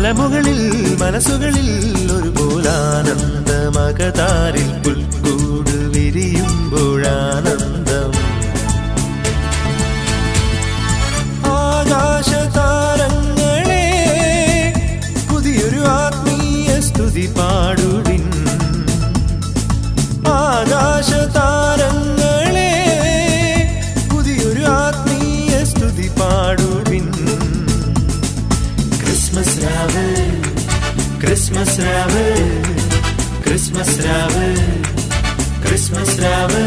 മലമുകളിൽ മനസ്സുകളിൽ ഒരുപോലാനന്ദമകതാരിൽ പുൽക്കൂട് വിരിയുമ്പോഴാനന്ദം. ആകാശതാരങ്ങളെ പുതിയൊരു ആത്മീയ സ്തുതി പാടുവിൻ. ആകാശതാരങ്ങളെ പുതിയൊരു ആത്മീയ സ്തുതി പാടുവിൻ. ക്രിസ്മസ് രാവ്, ക്രിസ്മസ് രാവ്, ക്രിസ്മസ് രാവ്, ക്രിസ്മസ് രാവ്.